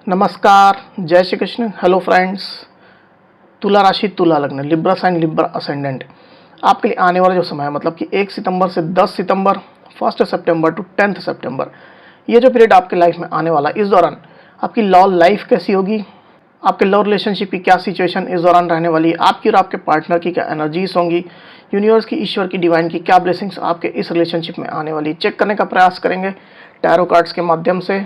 नमस्कार, जय Shri Krishna. Hello friends. तुला राशि, तुला लग्न, लिब्रा साइन, लिब्रा असेंडेंट आपके लिए आने वाला जो समय है मतलब कि 1 सितंबर से 10 सितंबर, 1 सितंबर टू 10 सितंबर, ये जो पीरियड आपके लाइफ में आने वाला, इस दौरान आपकी लव लाइफ कैसी होगी, आपके लव रिलेशनशिप की क्या सिचुएशन इस दौरान रहने वाली है, आपकी और आपके पार्टनर की क्या एनर्जीज होंगी, यूनिवर्स की, ईश्वर की, डिवाइन की क्या ब्लेसिंग्स आपके इस रिलेशनशिप में आने वाली, चेक करने का प्रयास करेंगे टैरो कार्ड्स के माध्यम से।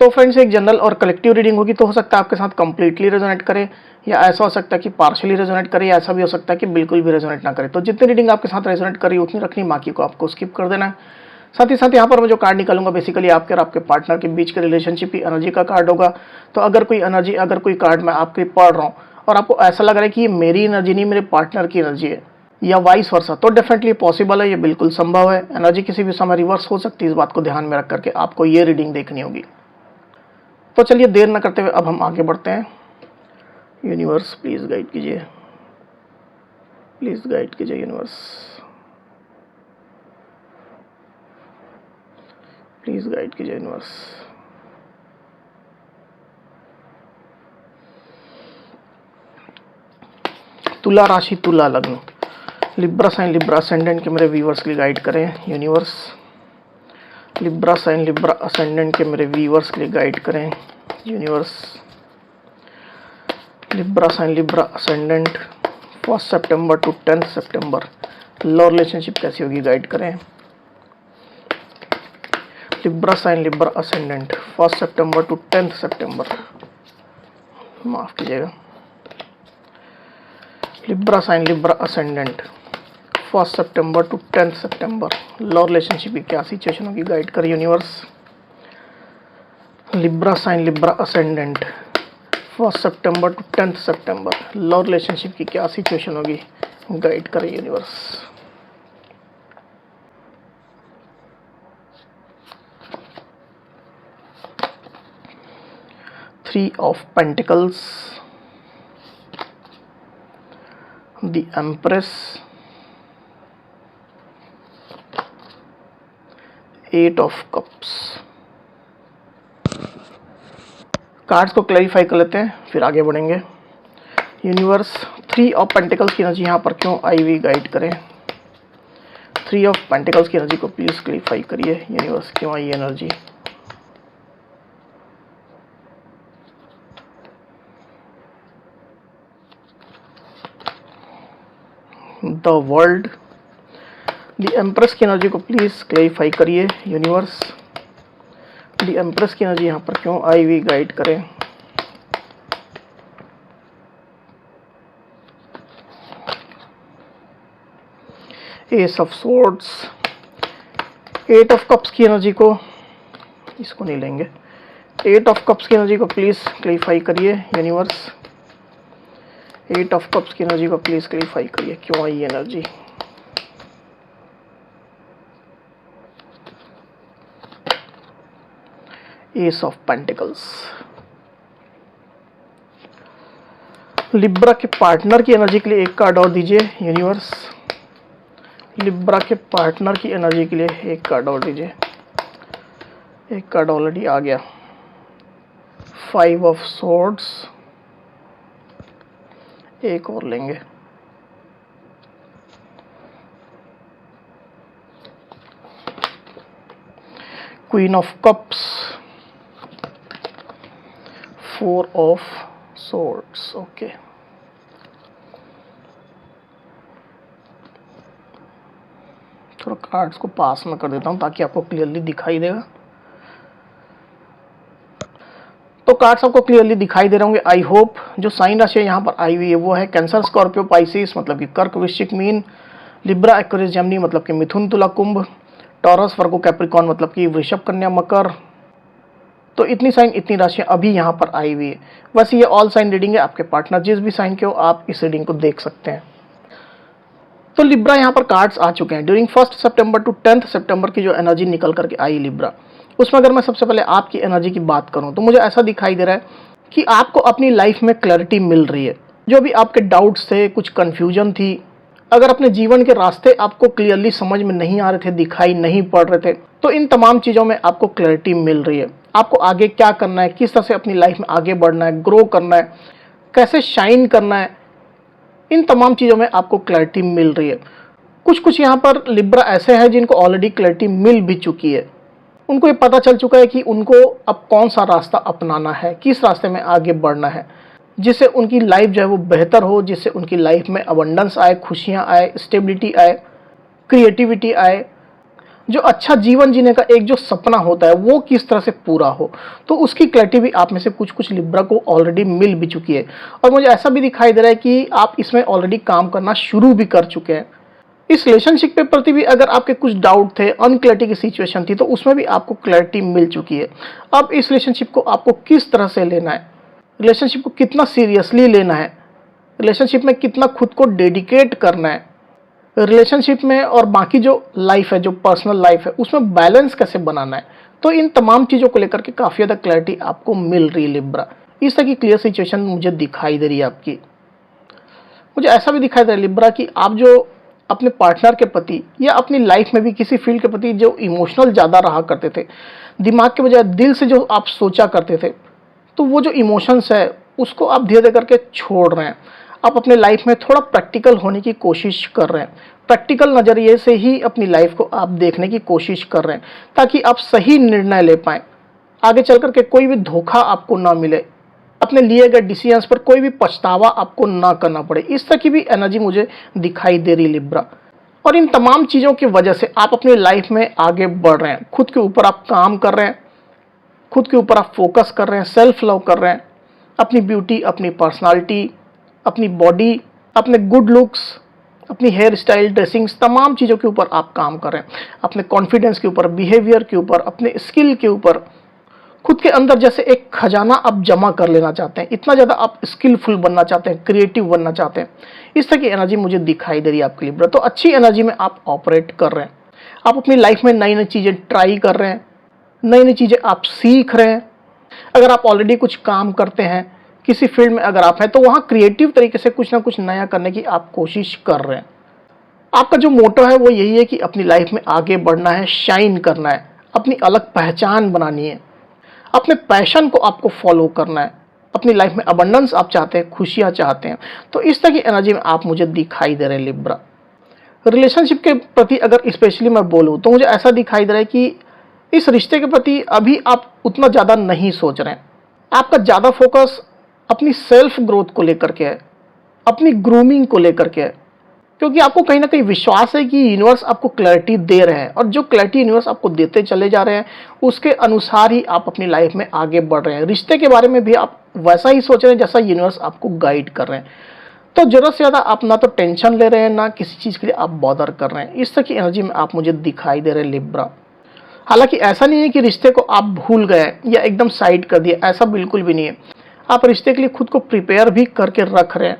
तो फ्रेंड्स, एक जनरल और कलेक्टिव रीडिंग होगी, तो हो सकता है आपके साथ कंप्लीटली रेजोनेट करे, या ऐसा हो सकता है कि पार्शियली रेजोनेट करे, या ऐसा भी हो सकता है कि बिल्कुल भी रेजोनेट ना करे। तो जितनी रीडिंग आपके साथ रेजोनेट करी उतनी रखनी, बाकी को आपको स्किप कर देना है। साथ ही साथ यहाँ पर मैं जो कार्ड निकालूंगा बेसिकली आपके और आपके पार्टनर के बीच के रिलेशनशिप की एनर्जी का कार्ड होगा। तो अगर कोई एनर्जी, अगर कोई कार्ड मैं आपके पढ़ रहा हूँ और आपको ऐसा लग रहा है कि ये मेरी एनर्जी नहीं, मेरे पार्टनर की एनर्जी है, या वाइस वर्सा, तो डेफिनेटली पॉसिबल है, ये बिल्कुल संभव है। एनर्जी किसी भी समय रिवर्स हो सकती है, इस बात को ध्यान में रख करके आपको ये रीडिंग देखनी होगी। तो चलिए देर न करते हुए अब हम आगे बढ़ते हैं। यूनिवर्स प्लीज गाइड कीजिए, प्लीज गाइड कीजिए यूनिवर्स, प्लीज गाइड कीजिए यूनिवर्स। तुला राशि, तुला लग्न, लिब्रा साइन, लिब्रा असेंडेंट के मेरे व्यूवर्स के लिए गाइड करें universe. Libra sign, Libra ascendant के मेरे व्यूवर्स के लिए गाइड करें universe. Libra sign, Libra ascendant 1 सितंबर टू 10 सितंबर, लव रिलेशनशिप कैसी होगी, गाइड करें। लिब्रा साइन, लिब्रा असेंडेंट 1 सितंबर टू 10 सितंबर, माफ कीजिएगा। लिब्रा साइन, लिब्रा असेंडेंट 1 सितंबर टू 10 सितंबर, लव रिलेशनशिप की क्या सिचुएशन होगी, गाइड कर universe. Libra sign, Libra ascendant 1 सितंबर टू 10 सितंबर, लव रिलेशनशिप की क्या सिचुएशन होगी, गाइड कर universe. Three of pentacles, the empress, 8 of cups. Cards को क्लैरिफाई कर लेते हैं, फिर आगे बढ़ेंगे। यूनिवर्स, 3 ऑफ पेंटिकल्स की एनर्जी यहाँ पर क्यों आई हुई, गाइड करें। 3 ऑफ पेंटिकल्स की एनर्जी को प्लीज क्लैरिफाई करिए यूनिवर्स, क्यों आई energy. The world, the empress की एनर्जी को प्लीज क्लैरिफाई करिए यूनिवर्स। द एम्प्रेस की एनर्जी यहाँ पर क्यों आई हुई, गाइड करें। Ace of swords, 8 of cups की एनर्जी को, इसको नहीं लेंगे, 8 ऑफ कप्स की एनर्जी को प्लीज क्लैरिफाई करिए यूनिवर्स। 8 ऑफ कप्स की एनर्जी को प्लीज क्लैरिफाई करिए, क्यों आई energy. Ace of pentacles, Libra के पार्टनर की एनर्जी के लिए एक कार्ड और दीजिए यूनिवर्स। लिब्रा के पार्टनर की एनर्जी के लिए एक कार्ड और दीजिए। एक कार्ड ऑलरेडी आ गया, 5 ऑफ सोर्ड्स, एक और लेंगे। Queen of cups, 4 of swords. Okay, थोड़ा कार्ड्स को पास में कर देता हूं ताकि आपको क्लियरली दिखाई देगा। तो कार्ड्स आपको क्लियरली दिखाई दे रहे होंगे आई होप। जो साइन राशि यहाँ पर आई हुई है वो है कैंसर, स्कॉर्पियो, पाइसिस मतलब कि कर्क, वृश्चिक, मीन, लिब्रा, एक्वेरियस, जेमिनी मतलब कि मिथुन, तुला, कुंभ, टॉरस, वर्गो, कैप्रिकॉर्न मतलब कि वृषभ, कन्या, मकर। तो इतनी साइन, इतनी राशियां अभी यहाँ पर आई हुई है। वैसे ये ऑल साइन रीडिंग है, आपके पार्टनर जिस भी साइन के हो आप इस रीडिंग को देख सकते हैं। तो लिब्रा यहाँ पर कार्ड्स आ चुके हैं। ड्यूरिंग 1 सितंबर टू 10 सितंबर की जो एनर्जी निकल करके आई लिब्रा, उसमें अगर मैं सबसे पहले आपकी एनर्जी की बात करूं तो मुझे ऐसा दिखाई दे रहा है कि आपको अपनी लाइफ में क्लैरिटी मिल रही है। जो भी आपके डाउट्स थे, कुछ कन्फ्यूजन थी, अगर अपने जीवन के रास्ते आपको क्लियरली समझ में नहीं आ रहे थे, दिखाई नहीं पड़ रहे थे, तो इन तमाम चीज़ों में आपको क्लैरिटी मिल रही है। आपको आगे क्या करना है, किस तरह से अपनी लाइफ में आगे बढ़ना है, ग्रो करना है, कैसे शाइन करना है, इन तमाम चीज़ों में आपको क्लैरिटी मिल रही है। कुछ कुछ यहाँ पर लिब्रा ऐसे हैं जिनको ऑलरेडी क्लैरिटी मिल भी चुकी है। उनको ये पता चल चुका है कि उनको अब कौन सा रास्ता अपनाना है, किस रास्ते में आगे बढ़ना है, जिससे उनकी लाइफ जो है वो बेहतर हो, जिससे उनकी लाइफ में अबंडेंस आए, खुशियाँ आए, स्टेबिलिटी आए, क्रिएटिविटी आए, जो अच्छा जीवन जीने का एक जो सपना होता है वो किस तरह से पूरा हो। तो उसकी क्लैरिटी भी आप में से कुछ कुछ लिब्रा को ऑलरेडी मिल भी चुकी है, और मुझे ऐसा भी दिखाई दे रहा है कि आप इसमें ऑलरेडी काम करना शुरू भी कर चुके हैं। इस रिलेशनशिप के प्रति भी अगर आपके कुछ डाउट थे, अनक्लैरिटी की सिचुएशन थी, तो उसमें भी आपको क्लैरिटी मिल चुकी है। अब इस रिलेशनशिप को आपको किस तरह से लेना है, रिलेशनशिप को कितना सीरियसली लेना है, रिलेशनशिप में कितना खुद को डेडिकेट करना है, रिलेशनशिप में और बाकी जो लाइफ है, जो पर्सनल लाइफ है, उसमें बैलेंस कैसे बनाना है, तो इन तमाम चीज़ों को लेकर के काफ़ी ज़्यादा क्लैरिटी आपको मिल रही है लिब्रा। इस तरह की क्लियर सिचुएशन मुझे दिखाई दे रही है आपकी। मुझे ऐसा भी दिखाई दे रहा है लिब्रा कि आप जो अपने पार्टनर के प्रति या अपनी लाइफ में भी किसी फील्ड के प्रति जो इमोशनल ज़्यादा रहा करते थे, दिमाग के बजाय दिल से जो आप सोचा करते थे, तो वो जो इमोशंस है उसको आप धीरे धीरे करके छोड़ रहे हैं। आप अपने लाइफ में थोड़ा प्रैक्टिकल होने की कोशिश कर रहे हैं, प्रैक्टिकल नज़रिए से ही अपनी लाइफ को आप देखने की कोशिश कर रहे हैं, ताकि आप सही निर्णय ले पाएँ, आगे चल करके कोई भी धोखा आपको ना मिले, अपने लिए गए डिसीजंस पर कोई भी पछतावा आपको ना करना पड़े। इस तरह की भी एनर्जी मुझे दिखाई दे रही लिब्रा। और इन तमाम चीज़ों की वजह से आप अपनी लाइफ में आगे बढ़ रहे हैं, खुद के ऊपर आप काम कर रहे हैं, खुद के ऊपर आप फोकस कर रहे हैं, सेल्फ लव कर रहे हैं, अपनी ब्यूटी, अपनी पर्सनालिटी, अपनी बॉडी, अपने गुड लुक्स, अपनी हेयर स्टाइल, ड्रेसिंग्स, तमाम चीज़ों के ऊपर आप काम कर रहे हैं, अपने कॉन्फिडेंस के ऊपर, बिहेवियर के ऊपर, अपने स्किल के ऊपर, खुद के अंदर जैसे एक खजाना आप जमा कर लेना चाहते हैं, इतना ज़्यादा आप स्किलफुल बनना चाहते हैं, क्रिएटिव बनना चाहते हैं। इस तरह की एनर्जी मुझे दिखाई दे रही है आपके लिब्रा। तो अच्छी एनर्जी में आप ऑपरेट कर रहे हैं, आप अपनी लाइफ में नई नई चीज़ें ट्राई कर रहे हैं, नई नई चीज़ें आप सीख रहे हैं। अगर आप ऑलरेडी कुछ काम करते हैं, किसी फील्ड में अगर आप हैं, तो वहाँ क्रिएटिव तरीके से कुछ ना कुछ नया करने की आप कोशिश कर रहे हैं। आपका जो मोटो है वो यही है कि अपनी लाइफ में आगे बढ़ना है, शाइन करना है, अपनी अलग पहचान बनानी है, अपने पैशन को आपको फॉलो करना है, अपनी लाइफ में अबंडेंस आप चाहते हैं, खुशियाँ चाहते हैं। तो इस तरह की एनर्जी में आप मुझे दिखाई दे रहे हैं लिब्रा। रिलेशनशिप के प्रति अगर स्पेशली मैं बोलूँ तो मुझे ऐसा दिखाई दे रहा है कि इस रिश्ते के प्रति अभी आप उतना ज़्यादा नहीं सोच रहे हैं। आपका ज़्यादा फोकस अपनी सेल्फ ग्रोथ को लेकर के है, अपनी ग्रूमिंग को लेकर के है, क्योंकि आपको कहीं ना कहीं विश्वास है कि यूनिवर्स आपको क्लैरिटी दे रहे हैं, और जो क्लैरिटी यूनिवर्स आपको देते चले जा रहे हैं उसके अनुसार ही आप अपनी लाइफ में आगे बढ़ रहे हैं। रिश्ते के बारे में भी आप वैसा ही सोच रहे हैं जैसा यूनिवर्स आपको गाइड कर रहे हैं। तो ज़रूरत से ज़्यादा आप ना तो टेंशन ले रहे हैं, ना किसी चीज़ के लिए आप बॉदर कर रहे हैं। इस तरह की एनर्जी में आप मुझे दिखाई दे रहे हैं लिब्रा। हालांकि ऐसा नहीं है कि रिश्ते को आप भूल गए या एकदम साइड कर दिए, ऐसा बिल्कुल भी नहीं है। आप रिश्ते के लिए खुद को प्रिपेयर भी करके रख रहे हैं।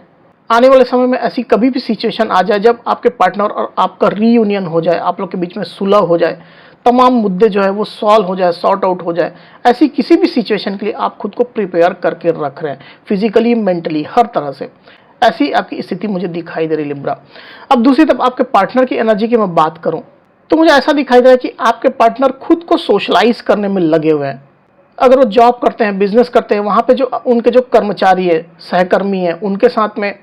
आने वाले समय में ऐसी कभी भी सिचुएशन आ जाए जब आपके पार्टनर और आपका रीयूनियन हो जाए, आप लोग के बीच में सुलह हो जाए, तमाम मुद्दे जो है वो सॉल्व हो जाए, सॉर्ट आउट हो जाए, ऐसी किसी भी सिचुएशन के लिए आप खुद को प्रिपेयर करके रख रहे हैं, फिजिकली, मेंटली, हर तरह से। ऐसी आपकी स्थिति मुझे दिखाई दे रही लिब्रा। अब दूसरी तरफ आपके पार्टनर की एनर्जी की मैं बात करूं तो मुझे ऐसा दिखाई दे रहा है कि आपके पार्टनर खुद को सोशलाइज करने में लगे हुए हैं। अगर वो जॉब करते हैं, बिजनेस करते हैं, वहाँ पे जो उनके जो कर्मचारी है, सहकर्मी है, उनके साथ में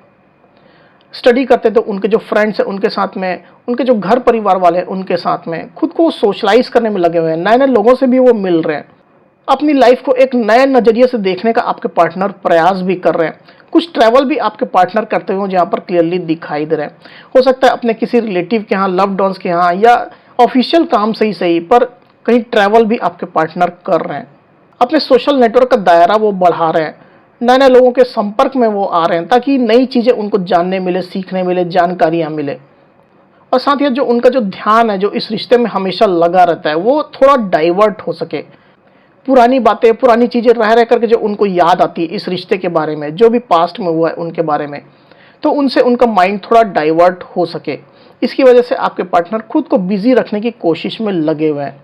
स्टडी करते हैं, तो उनके जो फ्रेंड्स हैं उनके साथ में, उनके जो घर परिवार वाले हैं उनके साथ में खुद को सोशलाइज करने में लगे हुए हैं। नए नए लोगों से भी वो मिल रहे हैं, अपनी लाइफ को एक नए नज़रिए से देखने का आपके पार्टनर प्रयास भी कर रहे हैं। कुछ ट्रैवल भी आपके पार्टनर करते हुए जहाँ पर क्लियरली दिखाई दे रहे हैं। हो सकता है अपने किसी रिलेटिव के यहाँ, लव्ड वंस के यहाँ, या ऑफिशियल काम से ही सही, पर कहीं ट्रैवल भी आपके पार्टनर कर रहे हैं। अपने सोशल नेटवर्क का दायरा वो बढ़ा रहे हैं, नए नए लोगों के संपर्क में वो आ रहे हैं, ताकि नई चीज़ें उनको जानने मिले, सीखने मिले, जानकारियाँ मिले। और साथ ही जो उनका जो ध्यान है, जो इस रिश्ते में हमेशा लगा रहता है, वो थोड़ा डाइवर्ट हो सके। पुरानी बातें, पुरानी चीज़ें रह करके जो उनको याद आती है इस रिश्ते के बारे में, जो भी पास्ट में हुआ है उनके बारे में, तो उनसे उनका माइंड थोड़ा डाइवर्ट हो सके। इसकी वजह से आपके पार्टनर खुद को बिजी रखने की कोशिश में लगे हुए हैं।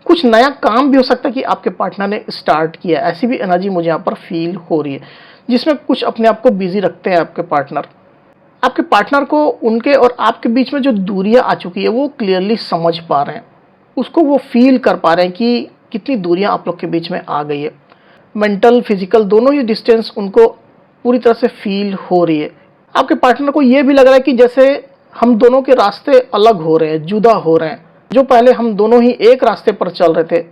कुछ नया काम भी हो सकता है कि आपके पार्टनर ने स्टार्ट किया, ऐसी भी एनर्जी मुझे यहाँ पर फील हो रही है, जिसमें कुछ अपने आप को बिजी रखते हैं आपके पार्टनर। आपके पार्टनर को उनके और आपके बीच में जो दूरियां आ चुकी है वो क्लियरली समझ पा रहे हैं, उसको वो फील कर पा रहे हैं कि कितनी दूरियां आप लोग के बीच में आ गई है। मेंटल फिजिकल दोनों ही डिस्टेंस उनको पूरी तरह से फील हो रही है। आपके पार्टनर को ये भी लग रहा है कि जैसे हम दोनों के रास्ते अलग हो रहे हैं, जुदा हो रहे हैं। जो पहले हम दोनों ही एक रास्ते पर चल रहे थे,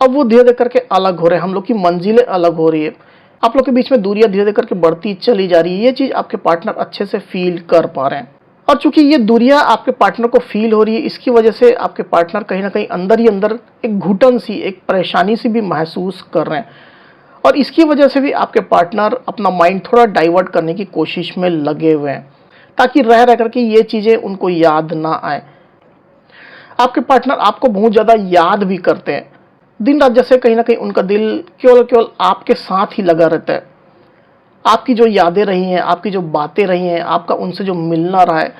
अब वो धीरे धीरे करके अलग हो रहे हैं, हम लोग की मंजिलें अलग हो रही है। आप लोग के बीच में दूरियां धीरे धीरे करके बढ़ती चली जा रही है। ये चीज़ आपके पार्टनर अच्छे से फील कर पा रहे हैं। और चूंकि ये दूरियां आपके पार्टनर को फील हो रही है, इसकी वजह से आपके पार्टनर कहीं ना कहीं अंदर ही अंदर एक घुटन सी, एक परेशानी सी भी महसूस कर रहे हैं। और इसकी वजह से भी आपके पार्टनर अपना माइंड थोड़ा डाइवर्ट करने की कोशिश में लगे हुए हैं, ताकि रह रह करके ये चीज़ें उनको याद ना आए। आपके पार्टनर आपको बहुत ज़्यादा याद भी करते हैं। दिन रात जैसे कहीं ना कहीं उनका दिल केवल केवल आपके साथ ही लगा रहता है। आपकी जो यादें रही हैं, आपकी जो बातें रही हैं, आपका उनसे जो मिलना रहा है,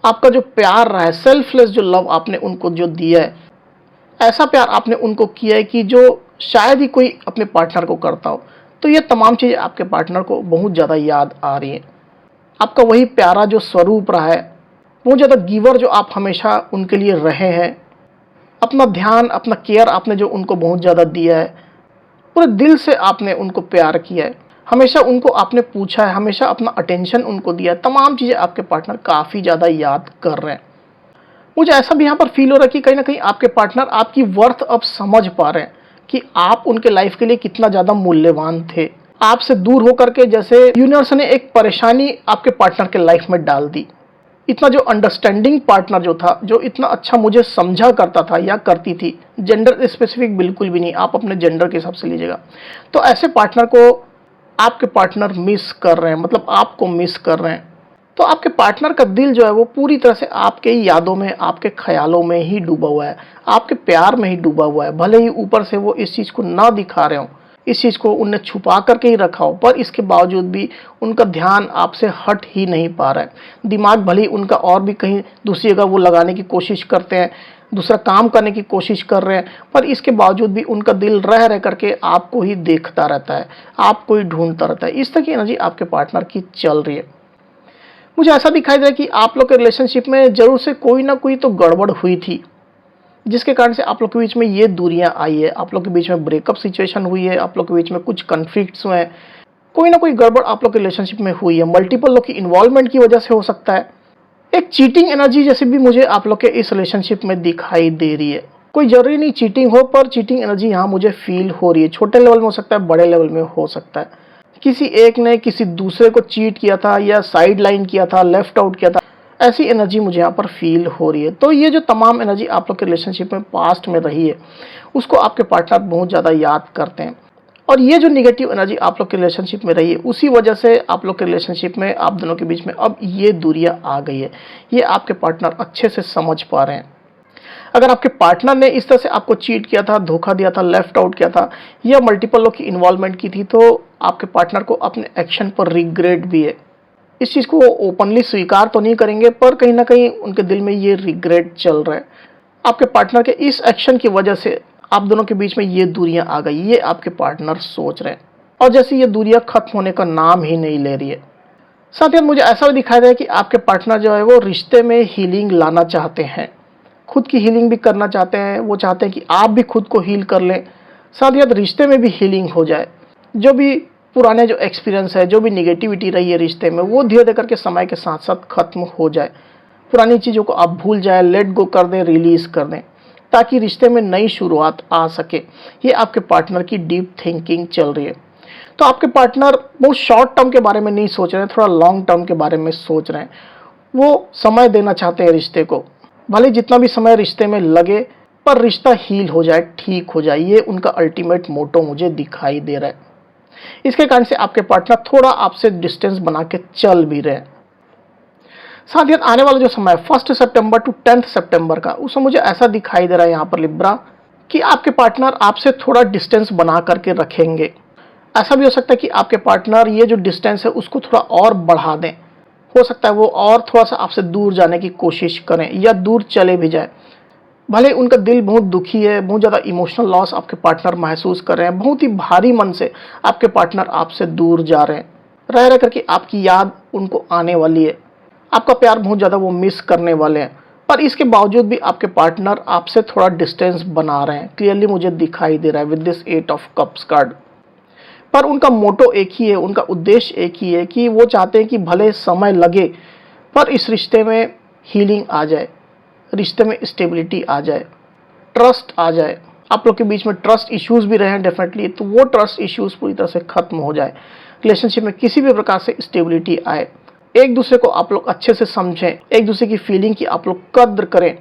आपका जो प्यार रहा है, सेल्फलेस जो लव आपने उनको जो दिया है, ऐसा प्यार आपने उनको किया है कि जो शायद ही कोई अपने पार्टनर को करता हो। तो ये तमाम चीज़ें आपके पार्टनर को बहुत ज़्यादा याद आ रही हैं। आपका वही प्यारा जो स्वरूप रहा है, बहुत ज़्यादा गिवर जो आप हमेशा उनके लिए रहे हैं, अपना ध्यान, अपना केयर आपने जो उनको बहुत ज़्यादा दिया है, पूरे दिल से आपने उनको प्यार किया है, हमेशा उनको आपने पूछा है, हमेशा अपना अटेंशन उनको दिया है। तमाम चीज़ें आपके पार्टनर काफ़ी ज़्यादा याद कर रहे हैं। मुझे ऐसा भी यहाँ पर फील हो रहा है कि कहीं ना कहीं आपके पार्टनर आपकी वर्थ अब समझ पा रहे हैं कि आप उनके लाइफ के लिए कितना ज़्यादा मूल्यवान थे। आपसे दूर होकर के जैसे यूनिवर्स ने एक परेशानी आपके पार्टनर के लाइफ में डाल दी। इतना जो अंडरस्टैंडिंग पार्टनर जो था, जो इतना अच्छा मुझे समझा करता था या करती थी, जेंडर स्पेसिफिक बिल्कुल भी नहीं, आप अपने जेंडर के हिसाब से लीजिएगा। तो ऐसे पार्टनर को आपके पार्टनर मिस कर रहे हैं, मतलब आपको मिस कर रहे हैं। तो आपके पार्टनर का दिल जो है वो पूरी तरह से आपके यादों में, आपके ख्यालों में ही डूबा हुआ है, आपके प्यार में ही डूबा हुआ है। भले ही ऊपर से वो इस चीज़ को ना दिखा रहे हो, इस चीज़ को उनने छुपा करके ही रखा हो, पर इसके बावजूद भी उनका ध्यान आपसे हट ही नहीं पा रहा है। दिमाग भले ही उनका और भी कहीं दूसरी जगह वो लगाने की कोशिश करते हैं, दूसरा काम करने की कोशिश कर रहे हैं, पर इसके बावजूद भी उनका दिल रह रह करके आपको ही देखता रहता है, आपको ही ढूंढता रहता है। इस तरह की एनर्जी आपके पार्टनर की चल रही है। मुझे ऐसा दिखाई दे रहा है कि आप लोग के रिलेशनशिप में जरूर से कोई ना कोई तो गड़बड़ हुई थी, जिसके कारण से आप लोग के बीच में ये दूरियां आई है। आप लोग के बीच में ब्रेकअप सिचुएशन हुई है, आप लोग के बीच में कुछ कन्फ्लिक्ट्स हुए हैं, कोई ना कोई गड़बड़ आप लोग के रिलेशनशिप में हुई है। मल्टीपल लोग की इन्वॉल्वमेंट की वजह से हो सकता है। एक चीटिंग एनर्जी जैसे भी मुझे आप लोग के इस रिलेशनशिप में दिखाई दे रही है। कोई जरूरी नहीं चीटिंग हो, पर चीटिंग एनर्जी यहाँ मुझे फील हो रही है। छोटे लेवल में हो सकता है, बड़े लेवल में हो सकता है। किसी एक ने किसी दूसरे को चीट किया था, या साइड लाइन किया था, लेफ्ट आउट किया था, ऐसी एनर्जी मुझे यहाँ पर फील हो रही है। तो ये जो तमाम एनर्जी आप लोग के रिलेशनशिप में पास्ट में रही है, उसको आपके पार्टनर बहुत ज़्यादा याद करते हैं। और ये जो निगेटिव एनर्जी आप लोग के रिलेशनशिप में रही है, उसी वजह से आप लोग के रिलेशनशिप में, आप दोनों के बीच में अब ये दूरियां आ गई है। ये आपके पार्टनर अच्छे से समझ पा रहे हैं। अगर आपके पार्टनर ने इस तरह से आपको चीट किया था, धोखा दिया था, लेफ्ट आउट किया था, या मल्टीपल लोग की इन्वॉल्वमेंट की थी, तो आपके पार्टनर को अपने एक्शन पर रिग्रेट भी है। इस चीज़ को वो ओपनली स्वीकार तो नहीं करेंगे, पर कहीं ना कहीं उनके दिल में ये रिग्रेट चल रहा है। आपके पार्टनर के इस एक्शन की वजह से आप दोनों के बीच में ये दूरियां आ गई, ये आपके पार्टनर सोच रहे हैं। और जैसे ये दूरियां खत्म होने का नाम ही नहीं ले रही है। साथ ही मुझे ऐसा भी दिखाई दे कि आपके पार्टनर जो है वो रिश्ते में हीलिंग लाना चाहते हैं, खुद की हीलिंग भी करना चाहते हैं। वो चाहते हैं कि आप भी खुद को हील कर लें, साथ ही साथ रिश्ते में भी हीलिंग हो जाए। जो भी पुराने जो एक्सपीरियंस है, जो भी निगेटिविटी रही है रिश्ते में, वो धीरे धीरे करके समय के साथ साथ खत्म हो जाए। पुरानी चीज़ों को आप भूल जाए, लेट गो कर दें, रिलीज कर दें, ताकि रिश्ते में नई शुरुआत आ सके। ये आपके पार्टनर की डीप थिंकिंग चल रही है। तो आपके पार्टनर बहुत शॉर्ट टर्म के बारे में नहीं सोच रहे हैं, थोड़ा लॉन्ग टर्म के बारे में सोच रहे हैं। वो समय देना चाहते हैं रिश्ते को, भले जितना भी समय रिश्ते में लगे, पर रिश्ता हील हो जाए, ठीक हो जाए। ये उनका अल्टीमेट मोटो मुझे दिखाई दे रहा है। इसके कारण से आपके पार्टनर थोड़ा आपसे डिस्टेंस बना के चल भी रहे हैं। साथ ही आने वाला जो समय 1 सितंबर टू 10 सितंबर का, उसमें मुझे ऐसा दिखाई दे रहा है यहाँ पर लिब्रा, कि आपके पार्टनर आपसे थोड़ा डिस्टेंस बना करके रखेंगे। ऐसा भी हो सकता है कि आपके पार्टनर ये जो डिस्टेंस है उसको थोड़ा और बढ़ा दें। हो सकता है वो और थोड़ा सा आपसे दूर जाने की कोशिश करें, या दूर चले भी जाए। भले उनका दिल बहुत दुखी है, बहुत ज़्यादा इमोशनल लॉस आपके पार्टनर महसूस कर रहे हैं, बहुत ही भारी मन से आपके पार्टनर आपसे दूर जा रहे हैं, रह रह करके आपकी याद उनको आने वाली है। आपका प्यार बहुत ज़्यादा वो मिस करने वाले हैं, पर इसके बावजूद भी आपके पार्टनर आपसे थोड़ा डिस्टेंस बना रहे हैं, क्लियरली मुझे दिखाई दे रहा है with this 8 of cups card. पर उनका मोटो एक ही है, उनका उद्देश्य एक ही है कि वो चाहते हैं कि भले समय लगे पर इस रिश्ते में हीलिंग आ जाए, रिश्ते में स्टेबिलिटी आ जाए, ट्रस्ट आ जाए। आप लोग के बीच में ट्रस्ट इश्यूज भी रहे हैं डेफिनेटली, तो वो ट्रस्ट इश्यूज पूरी तरह से खत्म हो जाए, रिलेशनशिप में किसी भी प्रकार से स्टेबिलिटी आए, एक दूसरे को आप लोग अच्छे से समझें, एक दूसरे की फीलिंग की आप लोग कद्र करें।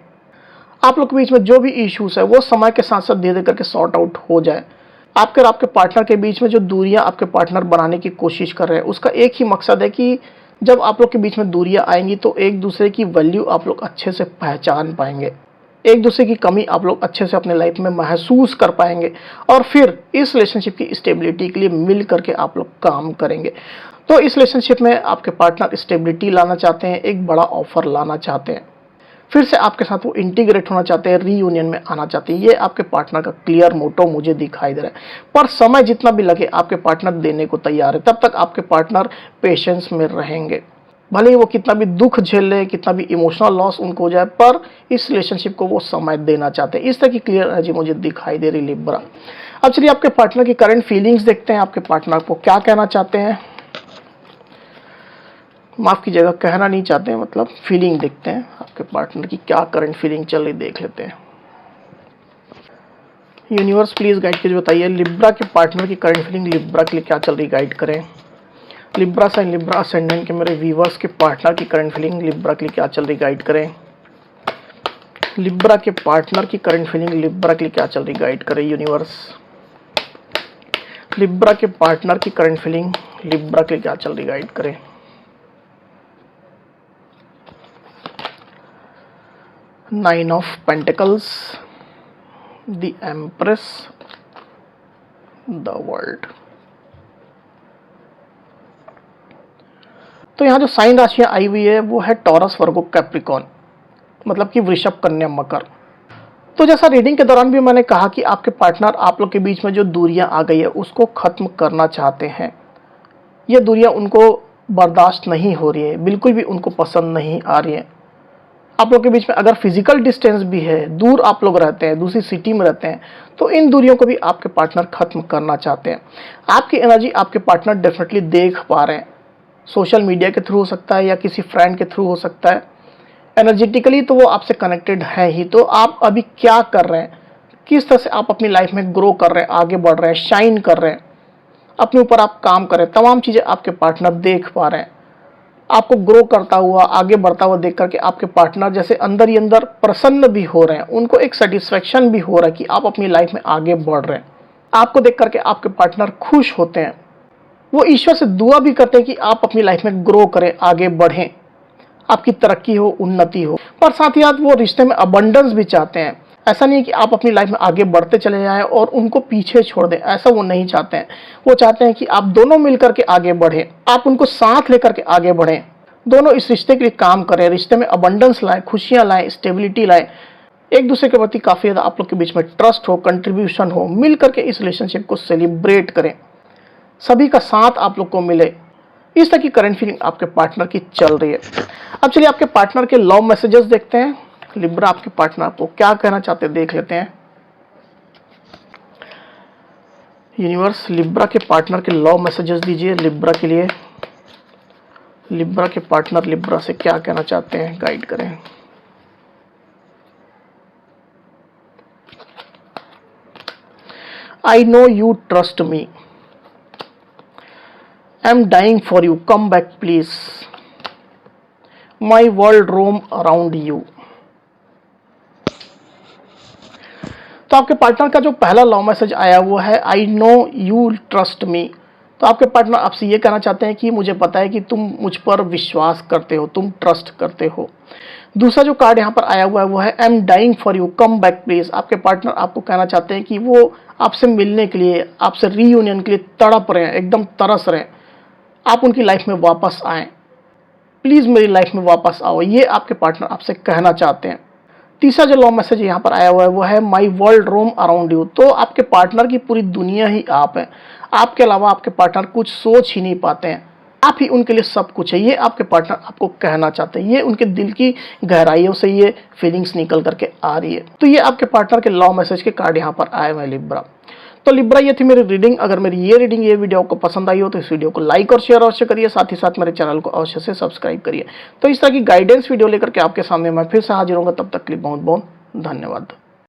आप लोग के बीच में जो भी इश्यूज है वो समय के साथ साथ धीरे धीरे करके सॉर्ट आउट हो जाए। आपके और आपके पार्टनर के बीच में जो दूरियां आपके पार्टनर बनाने की कोशिश कर रहे हैं, उसका एक ही मकसद है कि जब आप लोग के बीच में दूरियां आएंगी तो एक दूसरे की वैल्यू आप लोग अच्छे से पहचान पाएंगे, एक दूसरे की कमी आप लोग अच्छे से अपने लाइफ में महसूस कर पाएंगे, और फिर इस रिलेशनशिप की स्टेबिलिटी के लिए मिल करके आप लोग काम करेंगे। तो इस रिलेशनशिप में आपके पार्टनर स्टेबिलिटी लाना चाहते हैं, एक बड़ा ऑफर लाना चाहते हैं, फिर से आपके साथ वो इंटीग्रेट होना चाहते हैं, रीयूनियन में आना चाहते हैं। ये आपके पार्टनर का क्लियर मोटो मुझे दिखाई दे रहा है। पर समय जितना भी लगे आपके पार्टनर देने को तैयार है, तब तक आपके पार्टनर पेशेंस में रहेंगे। भले ही वो कितना भी दुख झेल ले, कितना भी इमोशनल लॉस उनको हो जाए, पर इस रिलेशनशिप को वो समय देना चाहते हैं। इस तरह की क्लियर एनर्जी मुझे दिखाई दे रही लिब्रा। अब चलिए आपके पार्टनर की करंट फीलिंग्स देखते हैं, आपके पार्टनर को क्या कहना चाहते हैं, माफ कीजिएगा कहना नहीं चाहते हैं, मतलब फीलिंग देखते हैं आपके पार्टनर की क्या करंट फीलिंग चल रही, देख लेते हैं। यूनिवर्स प्लीज गाइड कीजिए, बताइए लिब्रा के पार्टनर की करंट फीलिंग लिब्रा के लिए क्या चल रही, गाइड करें। लिब्रा साइन, लिब्रा असेंडेंट के मेरे व्यूवर्स के पार्टनर की करंट फीलिंग लिब्रा के लिए क्या चल रही, गाइड करें। लिब्रा के पार्टनर की करंट फीलिंग लिब्रा के लिए क्या चल रही, गाइड करें यूनिवर्स। लिब्रा के पार्टनर की करंट फीलिंग लिब्रा के लिए क्या चल रही, गाइड करें। Nine of pentacles, the empress, the world. तो यहाँ जो साइन राशियां आई हुई है वो है टॉरस, वर्गो, कैप्रिकॉन, मतलब कि वृषभ, कन्या, मकर। तो जैसा रीडिंग के दौरान भी मैंने कहा कि आपके पार्टनर आप लोग के बीच में जो दूरियां आ गई है उसको खत्म करना चाहते हैं। ये दूरियां उनको बर्दाश्त नहीं हो रही है, बिल्कुल भी उनको पसंद नहीं आ रही है। आप लोग के बीच में अगर फिजिकल डिस्टेंस भी है, दूर आप लोग रहते हैं, दूसरी सिटी में रहते हैं, तो इन दूरियों को भी आपके पार्टनर खत्म करना चाहते हैं। आपकी एनर्जी आपके पार्टनर डेफिनेटली देख पा रहे हैं, सोशल मीडिया के थ्रू हो सकता है या किसी फ्रेंड के थ्रू हो सकता है। एनर्जेटिकली तो वो आपसे कनेक्टेड है ही। तो आप अभी क्या कर रहे हैं, किस तरह से आप अपनी लाइफ में ग्रो कर रहे हैं, आगे बढ़ रहे हैं, शाइन कर रहे हैं, अपने ऊपर आप काम कर रहे हैं, तमाम चीज़ें आपके पार्टनर देख पा रहे हैं। आपको ग्रो करता हुआ, आगे बढ़ता हुआ देख करके आपके पार्टनर जैसे अंदर ही अंदर प्रसन्न भी हो रहे हैं, उनको एक सेटिस्फेक्शन भी हो रहा है कि आप अपनी लाइफ में आगे बढ़ रहे हैं। आपको देख करके आपके पार्टनर खुश होते हैं, वो ईश्वर से दुआ भी करते हैं कि आप अपनी लाइफ में ग्रो करें, आगे बढ़ें, आपकी तरक्की हो, उन्नति हो। पर साथ ही साथ वो रिश्ते में अबंडेंस भी चाहते हैं। ऐसा नहीं है कि आप अपनी लाइफ में आगे बढ़ते चले जाएं और उनको पीछे छोड़ दें, ऐसा वो नहीं चाहते हैं। वो चाहते हैं कि आप दोनों मिलकर के आगे बढ़ें, आप उनको साथ लेकर के आगे बढ़ें, दोनों इस रिश्ते के लिए काम करें, रिश्ते में अबंडेंस लाएं, खुशियां लाएं, स्टेबिलिटी लाएं, एक दूसरे के प्रति काफी ज्यादा आप लोग के बीच में ट्रस्ट हो, कंट्रीब्यूशन हो, मिल करके इस रिलेशनशिप को सेलिब्रेट करें, सभी का साथ आप लोग को मिले। इस तरह की करंट फीलिंग आपके पार्टनर की चल रही है। अब चलिए आपके पार्टनर के लव मैसेजेस देखते हैं। लिब्रा आपके पार्टनर आपको क्या कहना चाहते हैं, देख लेते हैं। यूनिवर्स लिब्रा के पार्टनर के लव मैसेजेस दीजिए लिब्रा के लिए। लिब्रा के पार्टनर लिब्रा से क्या कहना चाहते हैं, गाइड करें। I know you trust me, I am dying for you, come back please, my world roam around you. तो आपके पार्टनर का जो पहला लव मैसेज आया वो है आई नो यू ट्रस्ट मी। तो आपके पार्टनर आपसे ये कहना चाहते हैं कि मुझे पता है कि तुम मुझ पर विश्वास करते हो, तुम ट्रस्ट करते हो। दूसरा जो कार्ड यहाँ पर आया हुआ है वो है I am dying for you, come back please. आपके पार्टनर आपको कहना चाहते हैं कि वो आपसे मिलने के लिए, आपसे रीयूनियन के लिए तड़प रहे हैं, एकदम तरस रहे हैं, आप उनकी लाइफ में वापस आएँ, प्लीज़ मेरी लाइफ में वापस आओ, ये आपके पार्टनर आपसे कहना चाहते हैं। तीसरा जो लव मैसेज यहाँ पर आया हुआ है वो है माई वर्ल्ड रोम अराउंड यू। तो आपके पार्टनर की पूरी दुनिया ही आप है, आपके अलावा आपके पार्टनर कुछ सोच ही नहीं पाते हैं। आप ही उनके लिए सब कुछ है। ये आपके पार्टनर आपको कहना चाहते हैं, ये उनके दिल की गहराइयों से ये फीलिंग्स निकल करके आ रही है। तो ये आपके पार्टनर के लव मैसेज के कार्ड यहाँ पर आए हुए हैं लिब्रा। तो लिब्रा ये थी मेरी रीडिंग। अगर मेरी ये रीडिंग, ये वीडियो आपको पसंद आई हो तो इस वीडियो को लाइक और शेयर अवश्य करिए, साथ ही साथ मेरे चैनल को अवश्य से सब्सक्राइब करिए। तो इस तरह की गाइडेंस वीडियो लेकर के आपके सामने मैं फिर से हाजिर होऊंगा। तब तक के लिए बहुत बहुत धन्यवाद।